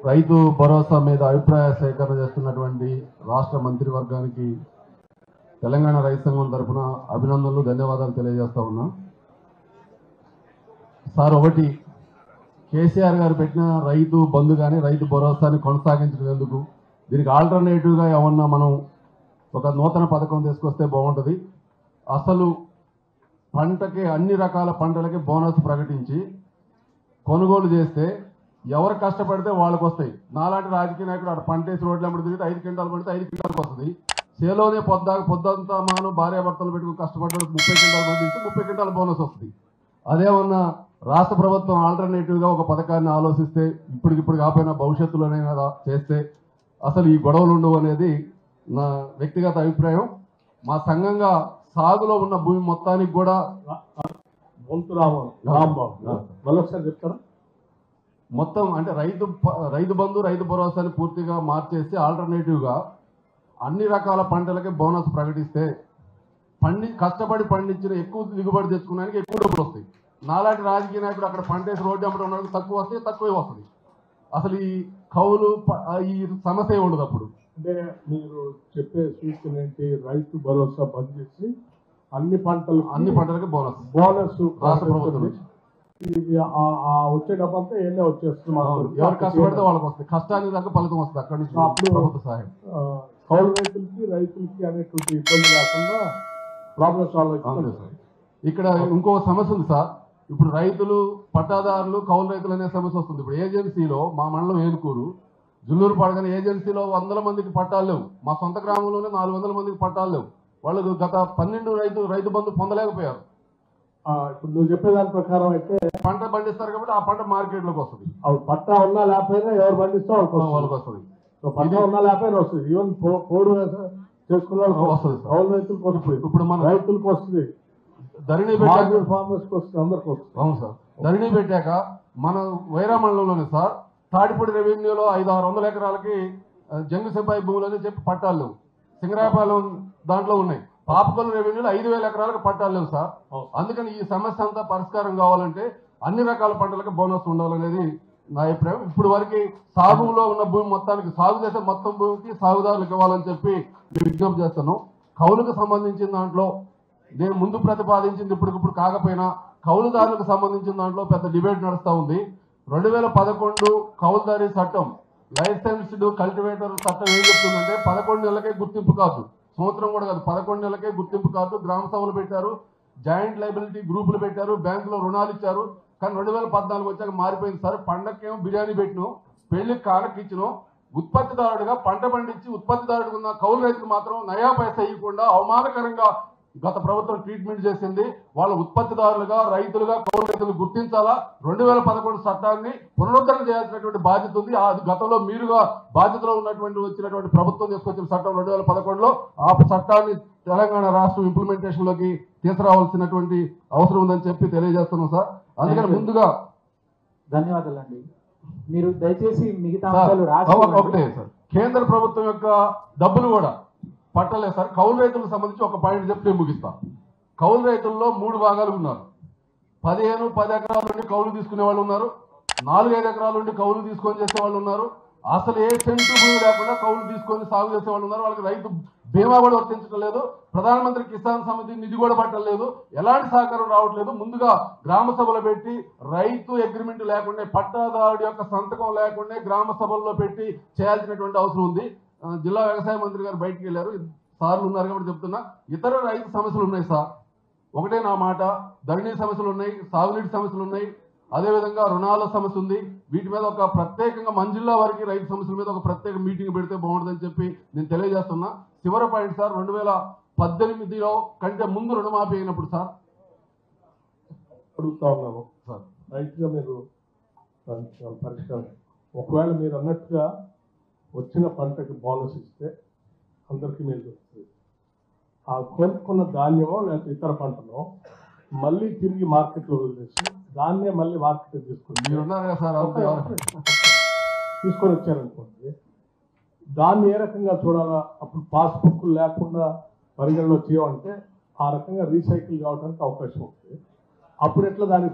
రైతు భరోసా మీద అభిప్రాయ సేకరణ చేస్తున్నటువంటి రాష్ట్ర మంత్రివర్గానికి తెలంగాణ రైతు సంఘం తరఫున అభినందనలు ధన్యవాదాలు తెలియజేస్తా ఉన్నా. సార్, ఒకటి కేసీఆర్ గారు పెట్టిన రైతు బంధు కానీ రైతు భరోసాని కొనసాగించినందుకు దీనికి ఆల్టర్నేటివ్గా ఏమన్నా మనం ఒక నూతన పథకం తీసుకొస్తే బాగుంటుంది. అసలు పంటకి అన్ని రకాల పంటలకి బోనస్ ప్రకటించి కొనుగోలు చేస్తే ఎవరు కష్టపడితే వాళ్ళకి వస్తాయి. నాలాంటి రాజకీయ నాయకుడు అక్కడ పంట వేసి రోడ్లు అమ్మడి తిరిగితే 5 క్వింటాలు పడితే 5 క్వింటాలకు వస్తుంది. చేలోనే పొద్దంతా మనం భార్యాభర్తలు పెట్టుకుని కష్టపడ్డ 30 క్వింటాలు పండిస్తే 30 క్వింటాల బోనస్ వస్తుంది. అదేమన్నా రాష్ట్ర ప్రభుత్వం ఆల్టర్నేటివ్గా ఒక పథకాన్ని ఆలోచిస్తే ఇప్పటికిప్పుడు కాకపోయినా భవిష్యత్తులోనే కదా చేస్తే అసలు ఈ గొడవలు ఉండవు అనేది నా వ్యక్తిగత అభిప్రాయం. మా సంఘంగా సాగులో ఉన్న భూమి మొత్తానికి కూడా మళ్ళొకసారి చెప్తారా? మొత్తం అంటే రైతు బంధు రైతు భరోసాని పూర్తిగా మార్చేసి ఆల్టర్నేటివ్గా అన్ని రకాల పంటలకి బోనస్ ప్రకటిస్తే కష్టపడి పండించిన ఎక్కువ దిగుబడి తెచ్చుకోవడానికి ఎక్కువ డబ్బులు వస్తాయి. నాలాంటి రాజకీయ నాయకుడు అక్కడ పంటేసి రోడ్డు అమ్మడం ఉన్నది తక్కువ వస్తాయి, తక్కువే వస్తుంది. అసలు ఈ కౌలు ఈ సమస్య ఉండదు. అప్పుడు అంటే మీరు చెప్పే సూచన ఏంటి? రైతు భరోసా బంద్ చేసి అన్ని పంటలకి బోనస్ రాష్ట్ర ప్రభుత్వం వచ్చే డబ్బంతా ఏమే వచ్చేస్తుంది. ఎవరు కష్టపడితే వాళ్ళకి వస్తుంది, కష్టానికి దాకా ఫలితం వస్తుంది అక్కడి నుంచి ప్రభుత్వ సహాయం. కౌలు రైతులకి అనేటువంటి ఇబ్బంది లేకుండా ప్రాబ్లమ్ సాల్వ్ అవుతుంది. ఇక్కడ ఇంకో సమస్య ఉంది సార్. ఇప్పుడు రైతులు పట్టాదారులు కౌలు రైతులు అనే సమస్య వస్తుంది. ఇప్పుడు ఏజెన్సీలో మా మండలం ఏనుకూరు జుల్లూరు పడగని ఏజెన్సీలో 100 మందికి పట్టాలు లేవు. మా సొంత గ్రామంలోనే 400 మందికి పట్టాలు లేవు. వాళ్ళు గత 12 రైతు బంధు పొందలేకపోయారు. ఇప్పుడు నువ్వు చెప్పే దాని ప్రకారం అయితే పంట పండిస్తారు కాబట్టి ఆ పంట మార్కెట్లోకి వస్తుంది. పట్టా ఉన్నా లేకపోయినా ఎవరు పండిస్తే వాళ్ళకి వస్తుంది. పట్టా ఉన్నా లేకపోయినా వస్తుంది. ఈవెన్ పోడు చేసుకున్న వస్తుంది. కౌలు రైతులకు వస్తుంది. ఇప్పుడు మన రైతులకు వస్తుంది, ధరణి ఫార్మర్స్కి వస్తుంది, అందరికి వస్తుంది. అవును సార్. ధరణి పెట్టాక మన వైరా మండలంలోనే సార్ తాడిపూడి రెవెన్యూలో 500-600 ఎకరాలకి జంగు సిపాయి భూములని చెప్పి పట్టాలు లేవు. సింగరాయపాలెం దాంట్లో ఉన్నాయి. పాపకొల్లు రెవెన్యూలో 5,000 ఎకరాలకు పట్టాలు లేవు సార్. అందుకని ఈ సమస్య అంతా పరిష్కారం కావాలంటే అన్ని రకాల పంటలకు బోనస్ ఉండాలనేది నా అభిప్రాయం. ఇప్పుడు వరకు సాగులో ఉన్న భూమి మొత్తానికి సాగు చేసే మొత్తం భూమికి సాగుదారులకు ఇవ్వాలని చెప్పి విజ్ఞప్తి చేస్తాను. కౌలుకు సంబంధించిన దాంట్లో నేను ముందు ప్రతిపాదించింది ఇప్పటికిప్పుడు కాకపోయినా కౌలుదారులకు సంబంధించిన దాంట్లో పెద్ద డిబేట్ నడుస్తూ ఉంది. 2011 కౌలుదారీ చట్టం లైసెన్స్డ్ కల్టివేటర్ చట్టం ఏం చెప్తుందంటే 11 నెలలకే గుర్తింపు కార్డు, సంవత్సరం కూడా కాదు 11 నెలలకే గుర్తింపు కార్డు, గ్రామ సభలు పెట్టారు, జాయింట్ లైబిలిటీ గ్రూపులు పెట్టారు, బ్యాంకులో రుణాలు ఇచ్చారు. కానీ 2014 వచ్చాక మారిపోయింది సార్. పండగకేమో బిర్యానీ పెట్టినాం, పెళ్లికి కాళ్ళకి ఇచ్చినాం. ఉత్పత్తిదారుడుగా పంట పండించి ఉత్పత్తిదారుడిగా ఉన్న కౌలు రైతుకు మాత్రం నయా పైసా ఇవ్వకుండా అవమానకరంగా గత ప్రభుత్వం ట్రీట్మెంట్ చేసింది. వాళ్ళ ఉత్పత్తిదారులుగా రైతులుగా కౌలు రైతులు గుర్తించాలా. 2011 చట్టాన్ని పునరుద్ధరణ చేయాల్సినటువంటి బాధ్యత ఉంది. గతంలో మీరుగా బాధ్యతలో వచ్చినటువంటి ప్రభుత్వం తీసుకొచ్చిన చట్టం 2011లో ఆ చట్టాన్ని తెలంగాణ రాష్ట్రం ఇంప్లిమెంటేషన్ లోకి తీసుకురావాల్సినటువంటి అవసరం ఉందని చెప్పి తెలియజేస్తున్నాం సార్. అందుకని ముందుగా ధన్యవాదాలండి. మీరు దయచేసి మిగతా ఒకటే సార్, కేంద్ర ప్రభుత్వం యొక్క డబ్బులు కూడా పట్టలేదు సార్. కౌలు రైతులకు సంబంధించి ఒక పాయింట్ చెప్తే ముగిస్తాం. కౌలు రైతుల్లో 3 భాగాలు ఉన్నారు. 10 ఎకరాల నుండి కౌలు తీసుకునే వాళ్ళు ఉన్నారు, 4-5 ఎకరాల నుండి కౌలు తీసుకొని చేసే వాళ్ళు ఉన్నారు, అసలు ఏ సెంటు భూమి లేకుండా కౌలు తీసుకొని సాగు చేసే వాళ్ళు ఉన్నారు. వాళ్ళకి రైతు బీమా కూడా వర్తించడం లేదు, ప్రధానమంత్రి కిసాన్ సమితి నిధి కూడా పట్టలేదు, ఎలాంటి సహకారం రావట్లేదు. ముందుగా గ్రామ సభలు పెట్టి రైతు అగ్రిమెంట్ లేకుండా పట్టాదారుడి యొక్క సంతకం లేకుండా గ్రామ సభల్లో పెట్టి చేయాల్సినటువంటి అవసరం ఉంది. జిల్లా వ్యవసాయ మంత్రి గారు బయటికి వెళ్ళారు, సార్లు ఉన్నారు కాబట్టి చెప్తున్నా. ఇతర రైతు సమస్యలు ఉన్నాయి సార్. ఒకటే నా మాట, ధరణి సమస్యలు ఉన్నాయి, సాగునీటి సమస్యలు ఉన్నాయి, అదేవిధంగా రుణాల సమస్య ఉంది. వీటి మీద ఒక ప్రత్యేకంగా మన జిల్లా వారికి రైతు సమస్యల మీద ఒక ప్రత్యేక మీటింగ్ పెడితే బాగుంటుందని చెప్పి నేను తెలియజేస్తున్నా. చివరి పాయింట్ సార్, 2018లో కంటే ముందు రుణమాఫీ అయినప్పుడు సార్ అడుగుతా ఉన్నాము సార్, రైతుగా మీరు పరిష్కారం ఒకవేళ మీరు అన్నట్టుగా వచ్చిన పంటకి బోనస్ ఇస్తే అందరికీ మేలు వస్తుంది. ఆ కొనుక్కున్న ధాన్యమో లేకపోతే ఇతర పంటనో మళ్ళీ తిరిగి మార్కెట్లో వదిలేసి దాన్నే మళ్ళీ మార్కెట్ తీసుకొని వచ్చారనుకోండి, దాన్ని ఏ రకంగా చూడాలా? అప్పుడు పాస్బుక్ లేకుండా పరిగణలో చేయమంటే ఆ రకంగా రీసైకిల్ కావడానికి అవకాశం ఉంటుంది. అప్పుడు ఎట్లా దానికి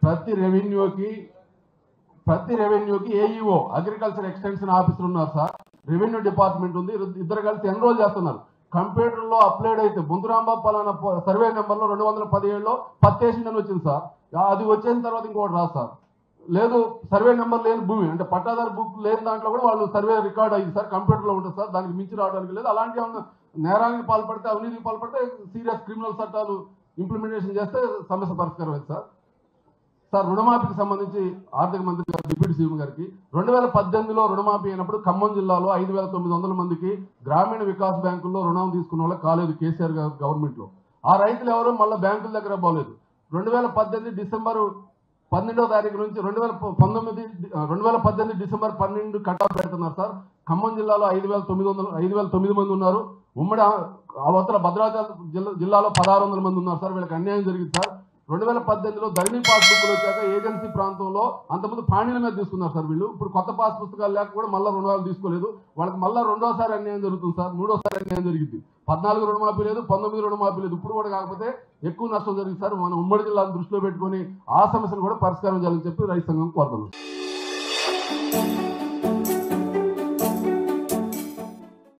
ప్రతి రెవెన్యూకి ప్రతి రెవెన్యూకి ఏఈఓ అగ్రికల్చర్ ఎక్స్టెన్షన్ ఆఫీసర్ ఉన్నారు సార్, రెవెన్యూ డిపార్ట్మెంట్ ఉంది, ఇద్దరు కలిసి ఎన్రోల్ చేస్తున్నారు. కంప్యూటర్లో అప్లోడ్ అయితే బొంతురాంబాబు పలానా సర్వే నెంబర్లో 217లో పత్తేసిందని వచ్చింది సార్. అది వచ్చిన తర్వాత ఇంకోటి రాదు సార్. లేదు సర్వే నెంబర్ లేని భూమి అంటే పట్టాదారు బుక్ లేని దాంట్లో కూడా వాళ్ళు సర్వే రికార్డ్ అయింది సార్, కంప్యూటర్లో ఉంటుంది సార్, దానికి మించి రావడానికి లేదు. అలాంటి నేరానికి పాల్పడితే అవినీతికి పాల్పడితే సీరియస్ క్రిమినల్ చట్టాలు ఇంప్లిమెంటేషన్ చేస్తే సమస్య పరిష్కారం అయింది సార్. సార్ రుణమాఫీకి సంబంధించి ఆర్థిక మంత్రి గారు డిప్యూటీ సీఎం గారికి 2018లో రుణమాఫీ అయినప్పుడు ఖమ్మం జిల్లాలో 5,900 మందికి గ్రామీణ వికాస్ బ్యాంకుల్లో రుణం తీసుకున్న వాళ్ళకి కాలేదు కేసీఆర్ గారు గవర్నమెంట్లో. ఆ రైతులు ఎవరు మళ్ళీ బ్యాంకుల దగ్గర పోలేదు. 2018 డిసెంబర్ 12వ తారీఖు నుంచి 2018 డిసెంబర్ 12 కటాఫ్ పెడుతున్నారు సార్. ఖమ్మం జిల్లాలో 5,900 మంది ఉన్నారు. ఉమ్మడి అవతల భద్రాచలం జిల్లాలో 1,600 మంది ఉన్నారు సార్. వీళ్ళకి అన్యాయం జరిగింది సార్. 2018లో ధరణి పాస్ బుక్లు వచ్చాక ఏజెన్సీ ప్రాంతంలో అంతకుముందు పాణీల మీద తీసుకున్నారు సార్ వీళ్ళు. ఇప్పుడు కొత్త పాస్ పుస్తకాలు లేక కూడా మళ్ళీ రుణాలు తీసుకోలేదు. వాళ్ళకి మళ్ళీ రెండోసారి అన్యాయం జరుగుతుంది సార్, మూడోసారి అన్యాయం జరిగింది. 14 రుణమాఫీ లేదు, 19 రుణమాఫీ లేదు. ఇప్పుడు కూడా కాకపోతే ఎక్కువ నష్టం జరిగింది సార్. మన ఉమ్మడి జిల్లాను దృష్టిలో పెట్టుకొని ఆ సమస్యను కూడా పరిష్కారం చేయాలని చెప్పి రైతు సంఘం కోరుతున్నాం.